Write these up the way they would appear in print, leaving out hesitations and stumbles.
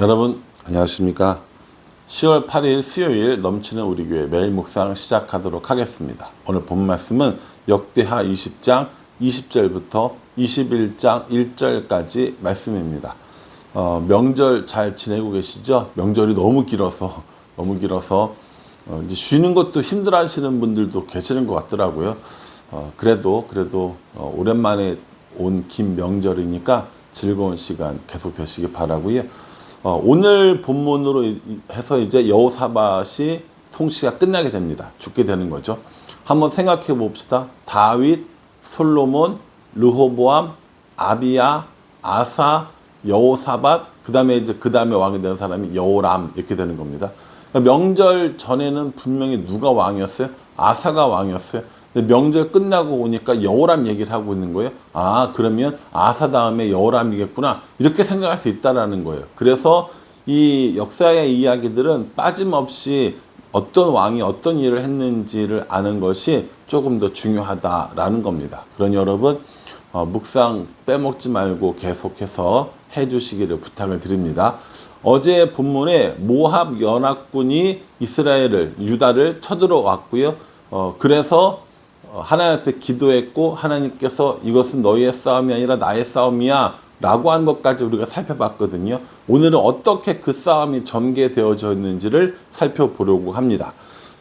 여러분 안녕하십니까? 10월 8일 수요일 넘치는 우리 교회 매일 묵상 시작하도록 하겠습니다. 오늘 본 말씀은 역대하 20장 20절부터 21장 1절까지 말씀입니다. 명절 잘 지내고 계시죠? 명절이 너무 길어서 이제 쉬는 것도 힘들어 하시는 분들도 계시는 것 같더라고요. 그래도 오랜만에 온 긴 명절이니까 즐거운 시간 계속 되시기 바라고요. 오늘 본문으로 해서 이제 여호사밧이 통치가 끝나게 됩니다. 죽게 되는 거죠. 한번 생각해 봅시다. 다윗, 솔로몬, 르호보암, 아비야, 아사, 여호사밧, 그 다음에 왕이 되는 사람이 여호람 이렇게 되는 겁니다. 명절 전에는 분명히 누가 왕이었어요? 아사가 왕이었어요. 근데 명절 끝나고 오니까 여호람 얘기를 하고 있는 거예요. 아, 그러면 아사 다음에 여호람이겠구나. 이렇게 생각할 수 있다라는 거예요. 그래서 이 역사의 이야기들은 빠짐없이 어떤 왕이 어떤 일을 했는지를 아는 것이 조금 더 중요하다라는 겁니다. 그러니 여러분, 묵상 빼먹지 말고 계속해서 해주시기를 부탁을 드립니다. 어제 본문에 모압 연합군이 유다를 쳐들어왔고요. 그래서 하나님 앞에 기도했고 하나님께서 이것은 너희의 싸움이 아니라 나의 싸움이야 라고 한 것까지 우리가 살펴봤거든요. 오늘은 어떻게 그 싸움이 전개되어져 있는지를 살펴보려고 합니다.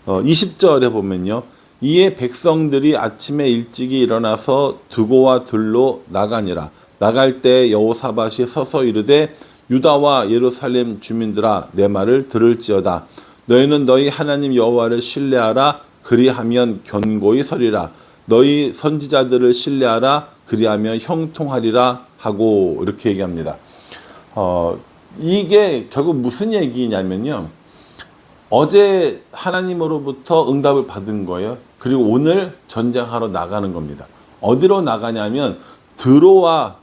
20절에 보면요. 이에 백성들이 아침에 일찍이 일어나서 두고와 들로 나가니라. 나갈 때 여호사밧이 서서 이르되 유다와 예루살렘 주민들아 내 말을 들을지어다. 너희는 너희 하나님 여호와를 신뢰하라. 그리하면 견고히 서리라. 너희 선지자들을 신뢰하라. 그리하면 형통하리라 하고 이렇게 얘기합니다. 이게 결국 무슨 얘기냐면요. 어제 하나님으로부터 응답을 받은 거예요. 그리고 오늘 전쟁하러 나가는 겁니다. 어디로 나가냐면 드고와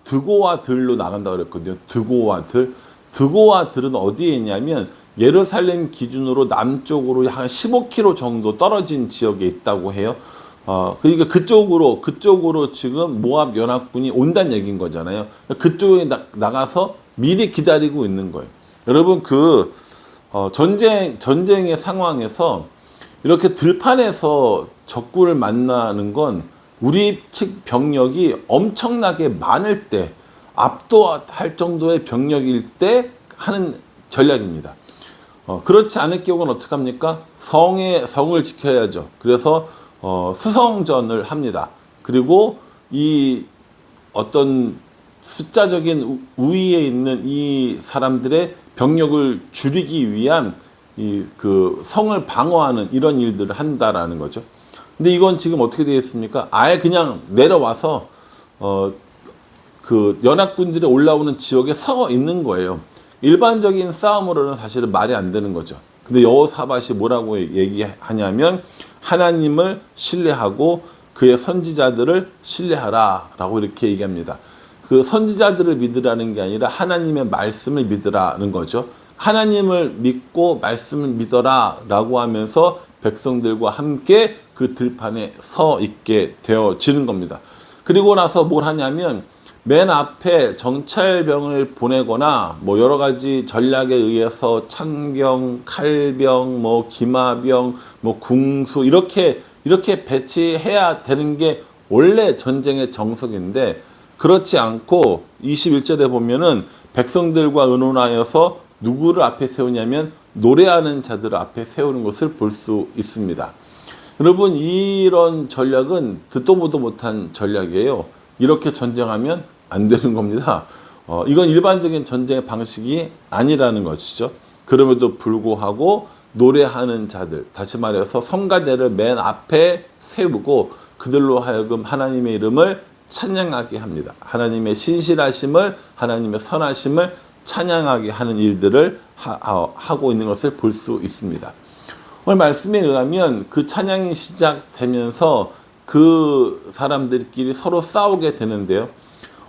들로 나간다고 그랬거든요. 드고와 들은 어디에 있냐면 예루살렘 기준으로 남쪽으로 한 15km 정도 떨어진 지역에 있다고 해요. 그러니까 그쪽으로 지금 모압 연합군이 온다는 얘기인 거잖아요. 그쪽에 나가서 미리 기다리고 있는 거예요. 여러분 전쟁의 상황에서 이렇게 들판에서 적군을 만나는 건 우리 측 병력이 엄청나게 많을 때 압도할 정도의 병력일 때 하는 전략입니다. 그렇지 않을 경우는 어떡합니까? 성을 지켜야죠. 그래서 수성전을 합니다. 그리고 이 어떤 숫자적인 우위에 있는 이 사람들의 병력을 줄이기 위한 그 성을 방어하는 이런 일들을 한다라는 거죠. 근데 이건 지금 어떻게 되어 있습니까? 아예 그냥 내려와서 그 연합군들이 올라오는 지역에 서 있는 거예요. 일반적인 싸움으로는 사실은 말이 안 되는 거죠. 근데 여호사밧이 뭐라고 얘기하냐면 하나님을 신뢰하고 그의 선지자들을 신뢰하라 라고 이렇게 얘기합니다. 그 선지자들을 믿으라는 게 아니라 하나님의 말씀을 믿으라는 거죠. 하나님을 믿고 말씀을 믿어라 라고 하면서 백성들과 함께 그 들판에 서 있게 되어지는 겁니다. 그리고 나서 뭘 하냐면 맨 앞에 정찰병을 보내거나 뭐 여러 가지 전략에 의해서 창병, 칼병, 뭐 기마병, 뭐 궁수 이렇게 배치해야 되는 게 원래 전쟁의 정석인데 그렇지 않고 21절에 보면은 백성들과 의논하여서 누구를 앞에 세우냐면 노래하는 자들을 앞에 세우는 것을 볼 수 있습니다. 여러분 이런 전략은 듣도 보도 못한 전략이에요. 이렇게 전쟁하면 안 되는 겁니다. 이건 일반적인 전쟁의 방식이 아니라는 것이죠. 그럼에도 불구하고 노래하는 자들, 다시 말해서 성가대를 맨 앞에 세우고 그들로 하여금 하나님의 이름을 찬양하게 합니다. 하나님의 신실하심을, 하나님의 선하심을 찬양하게 하는 일들을 하고 있는 것을 볼 수 있습니다. 오늘 말씀에 의하면 그 찬양이 시작되면서 그 사람들끼리 서로 싸우게 되는데요.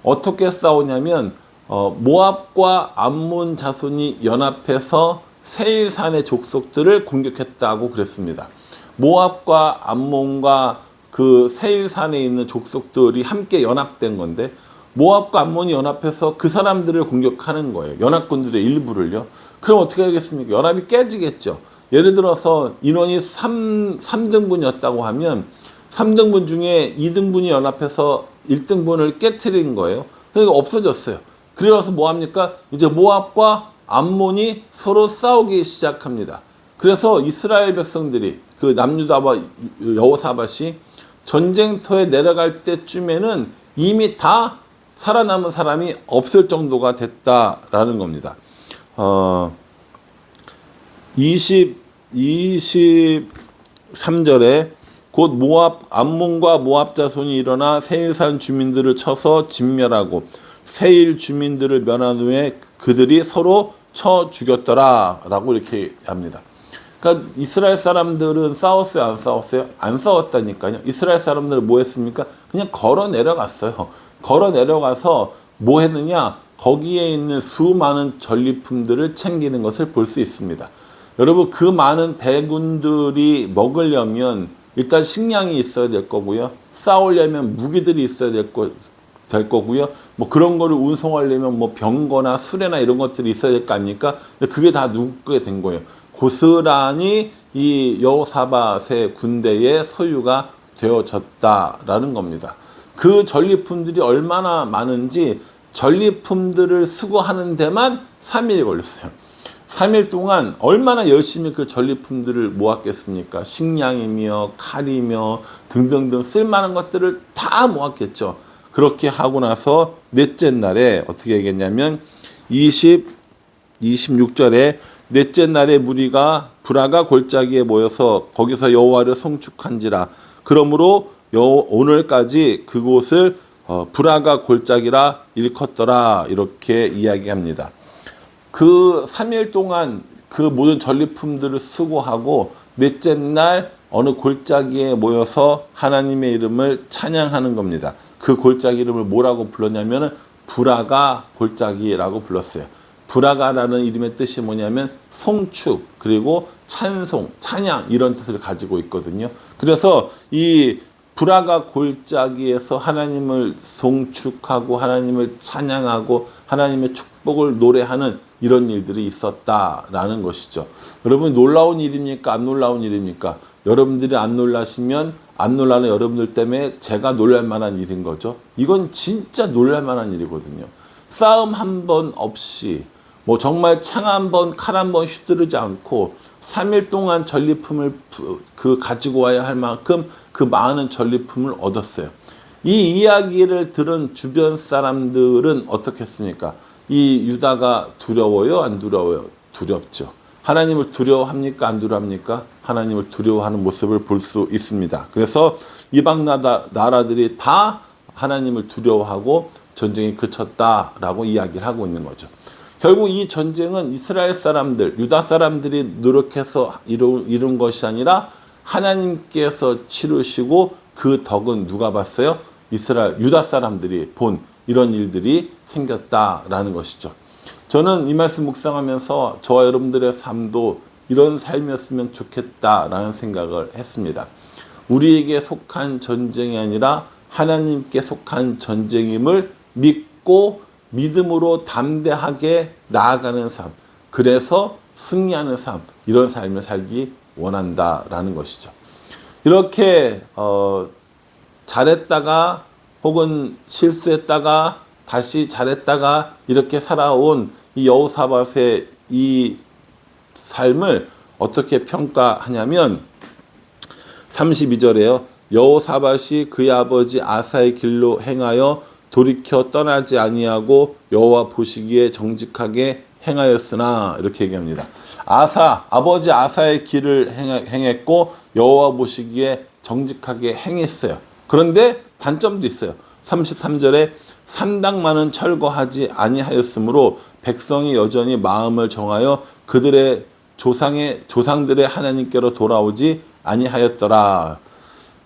어떻게 싸우냐면 모압과 암몬 자손이 연합해서 세일산의 족속들을 공격했다고 그랬습니다. 모압과 암몬과 그 세일산에 있는 족속들이 함께 연합된 건데 모압과 암몬이 연합해서 그 사람들을 공격하는 거예요. 연합군들의 일부를요. 그럼 어떻게 하겠습니까? 연합이 깨지겠죠. 예를 들어서 인원이 3등분이었다고 하면 3등분 중에 2등분이 연합해서 1등분을 깨트린 거예요. 그러니까 없어졌어요. 그래서 뭐 합니까? 이제 모압과 암몬이 서로 싸우기 시작합니다. 그래서 이스라엘 백성들이 그 남유다와 여호사밧이 전쟁터에 내려갈 때쯤에는 이미 다 살아남은 사람이 없을 정도가 됐다라는 겁니다. 23절에 곧 모압 암몬과 모압 자손이 일어나 세일산 주민들을 쳐서 진멸하고 세일 주민들을 멸한 후에 그들이 서로 쳐 죽였더라라고 이렇게 합니다. 그러니까 이스라엘 사람들은 싸웠어요, 안 싸웠어요? 안 싸웠다니까요. 이스라엘 사람들은 뭐 했습니까? 그냥 걸어 내려갔어요. 걸어 내려가서 뭐 했느냐? 거기에 있는 수많은 전리품들을 챙기는 것을 볼 수 있습니다. 여러분, 그 많은 대군들이 먹으려면 일단 식량이 있어야 될 거고요. 싸우려면 무기들이 있어야 될 거고요. 뭐 그런 거를 운송하려면 뭐 병거나 수레나 이런 것들이 있어야 될 거 아닙니까? 근데 그게 다 누구게 된 거예요. 고스란히 이 여호사밧의 군대의 소유가 되어졌다라는 겁니다. 그 전리품들이 얼마나 많은지 전리품들을 수거하는 데만 3일이 걸렸어요. 3일 동안 얼마나 열심히 그 전리품들을 모았겠습니까? 식량이며 칼이며 등등등 쓸만한 것들을 다 모았겠죠. 그렇게 하고 나서 넷째 날에 어떻게 얘기했냐면 26절에 넷째 날에 무리가 브라가 골짜기에 모여서 거기서 여호와를 송축한지라. 그러므로 오늘까지 그곳을 브라가 골짜기라 일컫더라. 이렇게 이야기합니다. 그 3일 동안 그 모든 전리품들을 수거하고 넷째 날 어느 골짜기에 모여서 하나님의 이름을 찬양하는 겁니다. 그 골짜기 이름을 뭐라고 불렀냐면 브라가 골짜기라고 불렀어요. 브라가라는 이름의 뜻이 뭐냐면 송축, 그리고 찬송, 찬양 이런 뜻을 가지고 있거든요. 그래서 이 브라가 골짜기에서 하나님을 송축하고 하나님을 찬양하고 하나님의 축복을 노래하는 이런 일들이 있었다라는 것이죠. 여러분, 놀라운 일입니까? 안 놀라운 일입니까? 여러분들이 안 놀라시면 안 놀라는 여러분들 때문에 제가 놀랄 만한 일인 거죠. 이건 진짜 놀랄 만한 일이거든요. 싸움 한 번 없이 뭐 정말 창 한 번, 칼 한 번 휘두르지 않고 3일 동안 전리품을 가지고 와야 할 만큼 그 많은 전리품을 얻었어요. 이 이야기를 들은 주변 사람들은 어떻겠습니까? 이 유다가 두려워요? 안 두려워요? 두렵죠. 하나님을 두려워합니까? 안 두려워합니까? 하나님을 두려워하는 모습을 볼 수 있습니다. 그래서 이방 나라들이 다 하나님을 두려워하고 전쟁이 그쳤다라고 이야기를 하고 있는 거죠. 결국 이 전쟁은 이스라엘 사람들, 유다 사람들이 노력해서 이룬 것이 아니라 하나님께서 치르시고 그 덕은 누가 봤어요? 유다 사람들이 본 이런 일들이 생겼다라는 것이죠. 저는 이 말씀 묵상하면서 저와 여러분들의 삶도 이런 삶이었으면 좋겠다라는 생각을 했습니다. 우리에게 속한 전쟁이 아니라 하나님께 속한 전쟁임을 믿고 믿음으로 담대하게 나아가는 삶, 그래서 승리하는 삶, 이런 삶을 살기 원한다라는 것이죠. 이렇게 잘했다가 혹은 실수했다가 다시 잘했다가 이렇게 살아온 이 여호사밧의 이 삶을 어떻게 평가하냐면 32절에요. 여호사밧이 그의 아버지 아사의 길로 행하여 돌이켜 떠나지 아니하고 여호와 보시기에 정직하게 행하였으나 이렇게 얘기합니다. 아버지 아사의 길을 행했고 여호와 보시기에 정직하게 행했어요. 그런데 단점도 있어요. 33절에 산당만은 철거하지 아니하였으므로 백성이 여전히 마음을 정하여 그들의 조상들의 하나님께로 돌아오지 아니하였더라.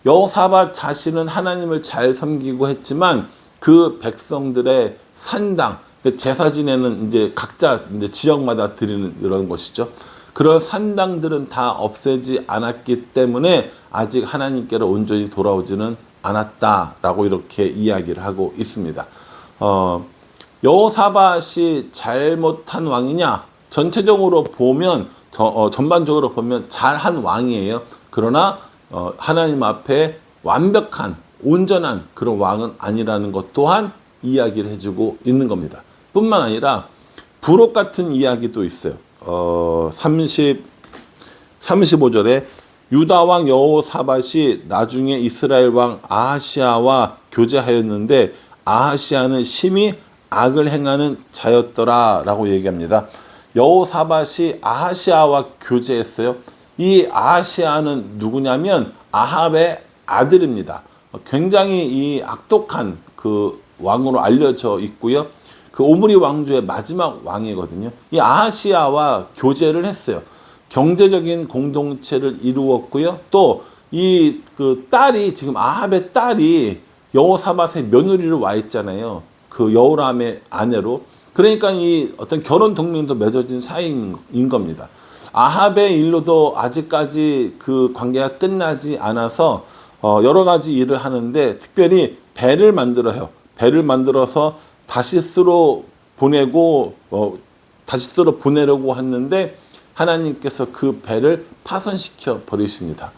여호사밧 자신은 하나님을 잘 섬기고 했지만 그 백성들의 산당, 제사 지내는 이제 각자 이제 지역마다 드리는 이런 것이죠. 그런 산당들은 다 없애지 않았기 때문에 아직 하나님께로 온전히 돌아오지는 않았다라고 이렇게 이야기를 하고 있습니다. 여호사밧이 잘못한 왕이냐? 전체적으로 보면 전반적으로 보면 잘한 왕이에요. 그러나 하나님 앞에 완벽한 온전한 그런 왕은 아니라는 것 또한 이야기를 해주고 있는 겁니다. 뿐만 아니라 부록 같은 이야기도 있어요. 35절에 유다 왕 여호사밧이 나중에 이스라엘 왕 아하시아와 교제하였는데 아하시아는 심히 악을 행하는 자였더라 라고 얘기합니다. 여호사밧이 아하시아와 교제했어요. 이 아하시아는 누구냐면 아합의 아들입니다. 굉장히 이 악독한 그 왕으로 알려져 있고요. 그 오므리 왕조의 마지막 왕이거든요. 이 아하시아와 교제를 했어요. 경제적인 공동체를 이루었고요. 또 이 그 딸이 지금 아합의 딸이 여호사밧의 며느리로 와 있잖아요. 그 여호람의 아내로. 그러니까 이 어떤 결혼 동맹도 맺어진 사이인 겁니다. 아합의 일로도 아직까지 그 관계가 끝나지 않아서 여러 가지 일을 하는데 특별히 배를 만들어요. 배를 만들어서 다시스로 보내려고 했는데 하나님께서 그 배를 파손시켜 버리십니다.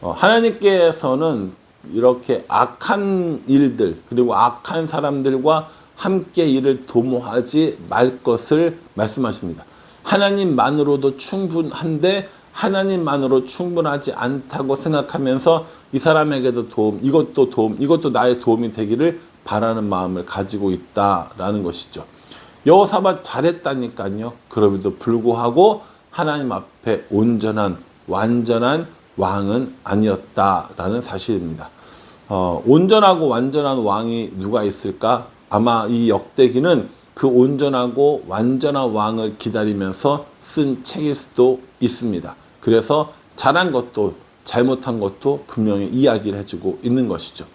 하나님께서는 이렇게 악한 일들 그리고 악한 사람들과 함께 일을 도모하지 말 것을 말씀하십니다. 하나님만으로도 충분한데 하나님만으로 충분하지 않다고 생각하면서 이 사람에게도 이것도 나의 도움이 되기를 바라는 마음을 가지고 있다라는 것이죠. 여호사밧 잘했다니까요. 그럼에도 불구하고 하나님 앞에 온전한 완전한 왕은 아니었다라는 사실입니다. 온전하고 완전한 왕이 누가 있을까? 아마 이 역대기는 그 온전하고 완전한 왕을 기다리면서 쓴 책일 수도 있습니다. 그래서 잘한 것도 잘못한 것도 분명히 이야기를 해주고 있는 것이죠.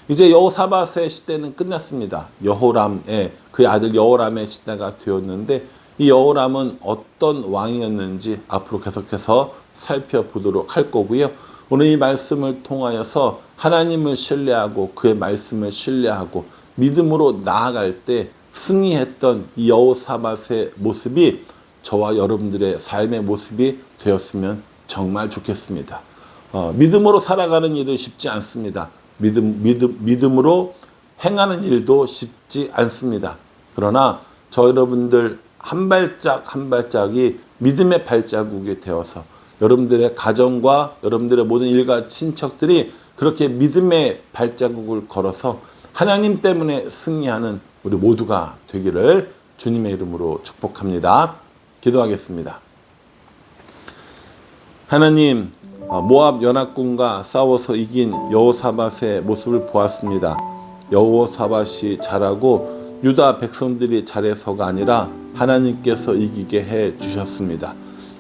이제 여호사밧의 시대는 끝났습니다. 그의 아들 여호람의 시대가 되었는데 이 여호람은 어떤 왕이었는지 앞으로 계속해서 살펴보도록 할 거고요. 오늘 이 말씀을 통하여서 하나님을 신뢰하고 그의 말씀을 신뢰하고 믿음으로 나아갈 때 승리했던 이 여호사밧의 모습이 저와 여러분들의 삶의 모습이 되었으면 정말 좋겠습니다. 믿음으로 살아가는 일은 쉽지 않습니다. 믿음으로 행하는 일도 쉽지 않습니다. 그러나 저 여러분들 한 발짝 한 발짝이 믿음의 발자국이 되어서 여러분들의 가정과 여러분들의 모든 일가 친척들이 그렇게 믿음의 발자국을 걸어서 하나님 때문에 승리하는 우리 모두가 되기를 주님의 이름으로 축복합니다. 기도하겠습니다. 하나님, 모압 연합군과 싸워서 이긴 여호사밧의 모습을 보았습니다. 여호사밧이 잘하고 유다 백성들이 잘해서가 아니라 하나님께서 이기게 해 주셨습니다.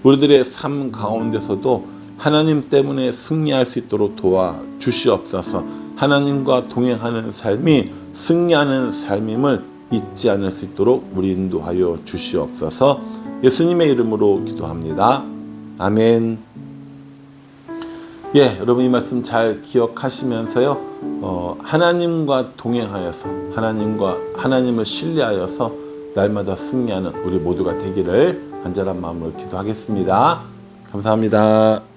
우리들의 삶 가운데서도 하나님 때문에 승리할 수 있도록 도와 주시옵소서. 하나님과 동행하는 삶이 승리하는 삶임을 잊지 않을 수 있도록 우리 인도하여 주시옵소서. 예수님의 이름으로 기도합니다. 아멘. 여러분 이 말씀 잘 기억하시면서요. 하나님과 동행하여서 하나님을 신뢰하여서 날마다 승리하는 우리 모두가 되기를 간절한 마음으로 기도하겠습니다. 감사합니다.